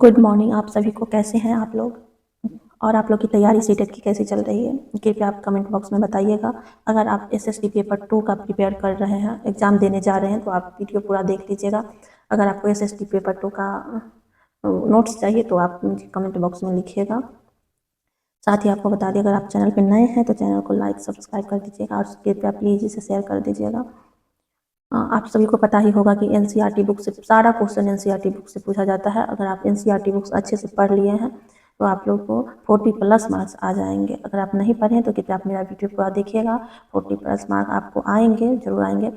Good morning आप सभी को। कैसे हैं आप लोग और आप लोग की तैयारी सीटेट की कैसी चल रही है? कृपया आप कमेंट बॉक्स में बताइएगा। अगर आप एसएसटी पेपर 2 का प्रिपेयर कर रहे हैं, एग्ज़ाम देने जा रहे हैं, तो आप वीडियो पूरा देख लीजिएगा। अगर आपको एसएसटी पेपर 2 का नोट्स चाहिए तो आप मुझे कमेंट बॉक्स में लिखिएगा। साथ ही आपको बता दें, अगर आप चैनल पर नए हैं तो चैनल को लाइक सब्सक्राइब कर दीजिएगा और कृपया प्लीज़ इसे शेयर कर दीजिएगा। आप सभी को पता ही होगा कि एनसीईआरटी बुक से सारा क्वेश्चन एनसीईआरटी बुक से पूछा जाता है। अगर आप एनसीईआरटी बुक्स अच्छे से पढ़ लिए हैं तो आप लोग को 40+ मार्क्स आ जाएंगे। अगर आप नहीं पढ़े हैं तो कृपया आप मेरा वीडियो पूरा देखिएगा। 40+ मार्क्स आपको आएंगे, जरूर आएंगे।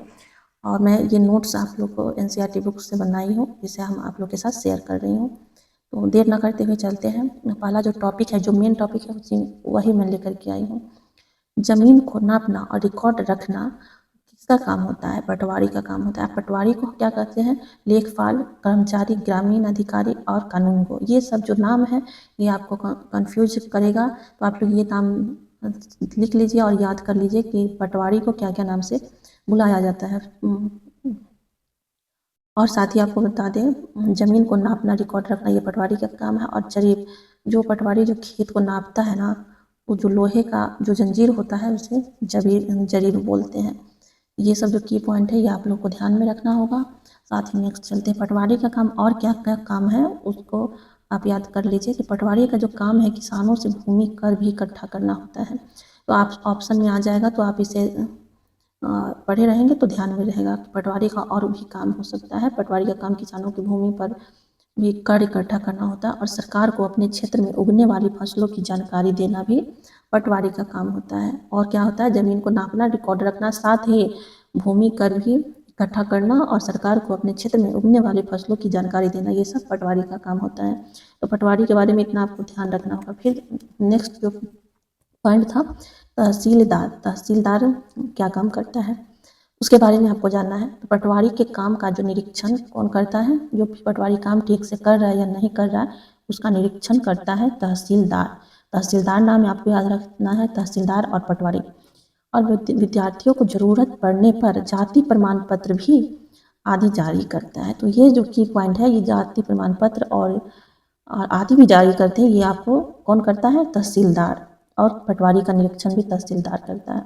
और मैं ये नोट्स आप लोग को एनसीईआरटी बुक से बनाई हूँ, जिसे हम आप लोग के साथ शेयर कर रही हूँ। तो देर न करते हुए चलते हैं। पहला जो टॉपिक है, जो मेन टॉपिक है, वही मैं लेकर के आई हूँ। जमीन को नापना और रिकॉर्ड रखना किसका काम होता है? पटवारी का काम होता है। पटवारी को क्या कहते हैं? लेखपाल, कर्मचारी, ग्रामीण अधिकारी और कानूनगो। ये सब जो नाम है ये आपको कंफ्यूज करेगा, तो आप लोग ये नाम लिख लीजिए और याद कर लीजिए कि पटवारी को क्या क्या नाम से बुलाया जाता है। और साथ ही आपको बता दें, जमीन को नापना, रिकॉर्ड रखना ये पटवारी का काम है। और जरीब, जो पटवारी जो खेत को नापता है ना, वो जो लोहे का जो जंजीर होता है उसे जरीब बोलते हैं। ये सब जो की पॉइंट है ये आप लोग को ध्यान में रखना होगा। साथ ही नेक्स्ट चलते हैं, पटवारी का काम और क्या क्या काम है उसको आप याद कर लीजिए। कि पटवारी का जो काम है, किसानों से भूमि कर भी इकट्ठा करना होता है। तो आप ऑप्शन में आ जाएगा, तो आप इसे पढ़े रहेंगे तो ध्यान में रहेगा कि पटवारी का और भी काम हो सकता है। पटवारी का काम किसानों की भूमि पर भी कर इकट्ठा करना होता है। और सरकार को अपने क्षेत्र में उगने वाली फसलों की जानकारी देना भी पटवारी का काम होता है। और क्या होता है? जमीन को नापना, रिकॉर्ड रखना, साथ ही भूमि कर भी इकट्ठा करना और सरकार को अपने क्षेत्र में उगने वाली फसलों की जानकारी देना, ये सब पटवारी का काम होता है। तो पटवारी के बारे में इतना आपको ध्यान रखना होगा। फिर नेक्स्ट जो पॉइंट था, तहसीलदार। तहसीलदार क्या काम करता है उसके बारे में आपको जानना है। तो पटवारी के काम का जो निरीक्षण कौन करता है? जो पटवारी काम ठीक से कर रहा है या नहीं कर रहा है उसका निरीक्षण करता है तहसीलदार। तहसीलदार नाम आपको याद रखना है, तहसीलदार और पटवारी। और विद्यार्थियों को जरूरत पड़ने पर जाति प्रमाण पत्र भी आदि जारी करता है। तो ये जो की पॉइंट है, ये जाति प्रमाण पत्र और आदि भी जारी करते हैं, ये आपको कौन करता है? तहसीलदार। और पटवारी का निरीक्षण भी तहसीलदार करता है,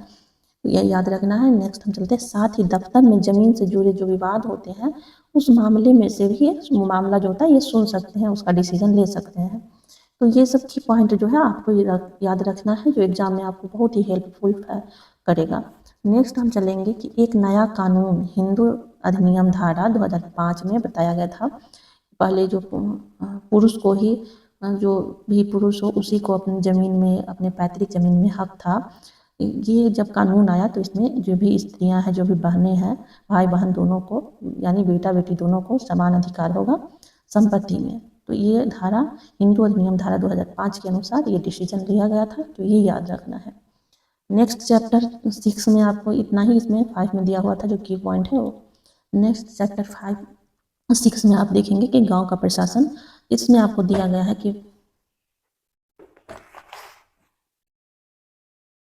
यह याद रखना है। नेक्स्ट हम चलते हैं, साथ ही दफ्तर में जमीन से जुड़े जो विवाद होते हैं उस मामले में से भी मामला जो होता है ये सुन सकते हैं, उसका डिसीजन ले सकते हैं। तो ये सब की पॉइंट जो है आपको याद रखना है, जो एग्जाम में आपको बहुत ही हेल्पफुल करेगा। नेक्स्ट हम चलेंगे कि एक नया कानून हिंदू अधिनियम धारा 2005 में बताया गया था। पहले जो पुरुष को ही, जो भी पुरुष हो उसी को अपनी ज़मीन में, अपने पैतृक ज़मीन में हक था। ये जब कानून आया तो इसमें जो भी स्त्रियां हैं, जो भी बहनें हैं, भाई बहन दोनों को, यानी बेटा बेटी दोनों को समान अधिकार होगा संपत्ति में। तो ये धारा, हिंदू अधिनियम धारा 2005 के अनुसार ये डिसीजन लिया गया था, तो ये याद रखना है। नेक्स्ट चैप्टर 6 में आपको इतना ही, इसमें 5 में दिया हुआ था जो की पॉइंट है वो। नेक्स्ट चैप्टर 6 में आप देखेंगे कि गांव का प्रशासन। इसमें आपको दिया गया है कि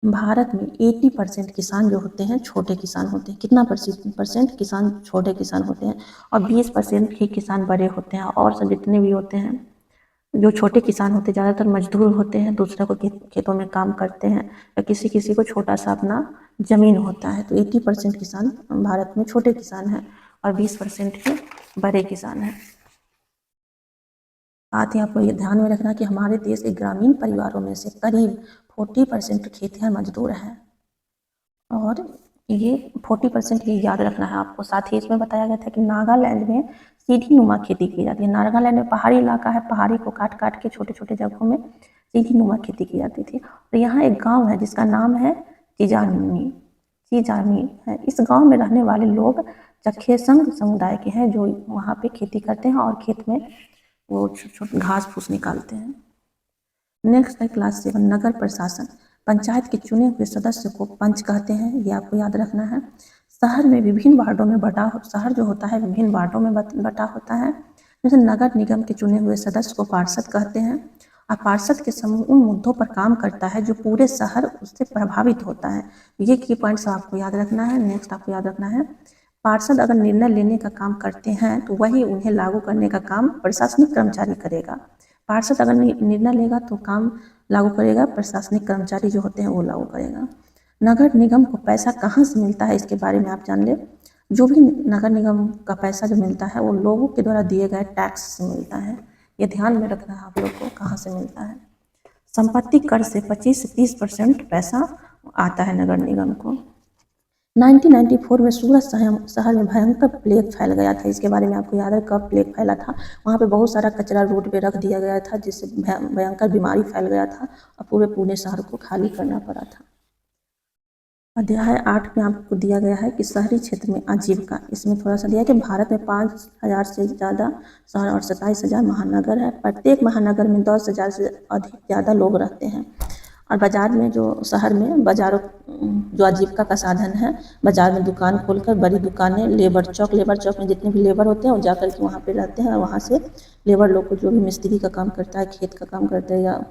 भारत में 80% किसान जो होते हैं छोटे किसान होते हैं। कितना परसेंट किसान छोटे किसान होते हैं? और 20% ही किसान बड़े होते हैं। और सब जितने भी होते हैं, जो छोटे किसान होते हैं ज़्यादातर मजदूर होते हैं, दूसरे को खेतों में काम करते हैं, या किसी किसी को छोटा सा अपना ज़मीन होता है। तो 80% किसान भारत में छोटे किसान हैं और 20% ही बड़े किसान हैं। साथ ही आपको ये ध्यान में रखना कि हमारे देश के ग्रामीण परिवारों में से करीब 40% खेतिहर मजदूर हैं। और ये 40% ही याद रखना है आपको। साथ ही इसमें बताया गया था कि नागालैंड में सीढ़ी नुमा खेती की जाती है। नागालैंड में पहाड़ी इलाका है, पहाड़ी को काट काट के छोटे छोटे जगहों में सीढ़ी नुमा खेती की जाती थी। और यहाँ एक गांव है जिसका नाम है चिजानी। चिजानी है। इस गांव में रहने वाले लोग चखेसंग समुदाय के हैं, जो वहाँ पे खेती करते हैं और खेत में वो छोटे घास फूस निकालते हैं। नेक्स्ट है क्लास 7, नगर प्रशासन। पंचायत के चुने हुए सदस्य को पंच कहते हैं, ये आपको याद रखना है। शहर में विभिन्न वार्डों में बटा, शहर जो होता है विभिन्न वार्डों में बटा होता है। जैसे नगर निगम के चुने हुए सदस्य को पार्षद कहते हैं। और पार्षद के समूह उन मुद्दों पर काम करता है जो पूरे शहर उससे प्रभावित होता है। ये की पॉइंट्स आपको याद रखना है। नेक्स्ट आपको याद रखना है, पार्षद अगर निर्णय लेने का काम करते हैं तो वही उन्हें लागू करने का काम प्रशासनिक कर्मचारी करेगा। पार्षद अगर निर्णय लेगा तो काम लागू करेगा, प्रशासनिक कर्मचारी जो होते हैं वो लागू करेगा। नगर निगम को पैसा कहाँ से मिलता है, इसके बारे में आप जान ले। जो भी नगर निगम का पैसा जो मिलता है वो लोगों के द्वारा दिए गए टैक्स से मिलता है। ये ध्यान में रखना है आप लोग को, कहाँ से मिलता है। संपत्ति कर से 25 से 30% पैसा आता है नगर निगम को। 1994 में सूरत शहर में भयंकर प्लेग फैल गया था। इसके बारे में आपको याद है कब प्लेग फैला था? वहाँ पे बहुत सारा कचरा रोड पे रख दिया गया था, जिससे भयंकर बीमारी फैल गया था और पूरे पुणे शहर को खाली करना पड़ा था। अध्याय 8 में आपको दिया गया है कि शहरी क्षेत्र में आजीविका। इसमें थोड़ा सा दिया है कि भारत में 5000 से ज़्यादा शहर और 27,000 महानगर है। प्रत्येक महानगर में 10,000 से अधिक ज़्यादा लोग रहते हैं। और बाज़ार में जो शहर में बाज़ारों जो आजीविका का साधन है, बाज़ार में दुकान खोलकर बड़ी दुकानें, लेबर चौक में जितने भी लेबर होते हैं वो जाकर के वहाँ पे रहते हैं और वहाँ से लेबर लोग को जो भी मिस्त्री का काम करता है, खेत का काम करता है या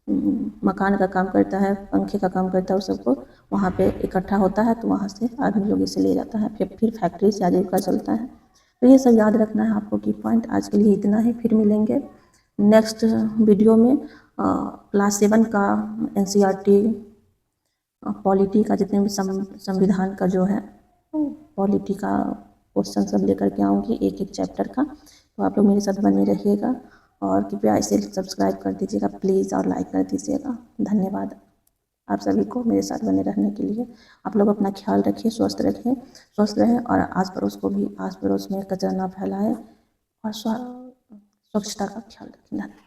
मकान का काम करता है, पंखे का काम करता है, उस सबको वहाँ पे इकट्ठा होता है तो वहाँ से आदमी लोग इसे ले जाता है, फिर फैक्ट्री से आजीविका चलता है। तो ये सब याद रखना है आपको की पॉइंट। आज के लिए इतना ही, फिर मिलेंगे नेक्स्ट वीडियो में। क्लास 7 का NCERT पॉलिटी का जितने भी संविधान का जो है पॉलिटी का क्वेश्चन सब लेकर के आऊँगी, एक एक चैप्टर का। तो आप लोग मेरे साथ बने रहिएगा और कृपया इसे सब्सक्राइब कर दीजिएगा प्लीज़ और लाइक कर दीजिएगा। धन्यवाद आप सभी को मेरे साथ बने रहने के लिए। आप लोग अपना ख्याल रखिए, स्वस्थ रहें और आस पड़ोस में कचरा ना फैलाएं और स्वच्छता का ख्याल रखें।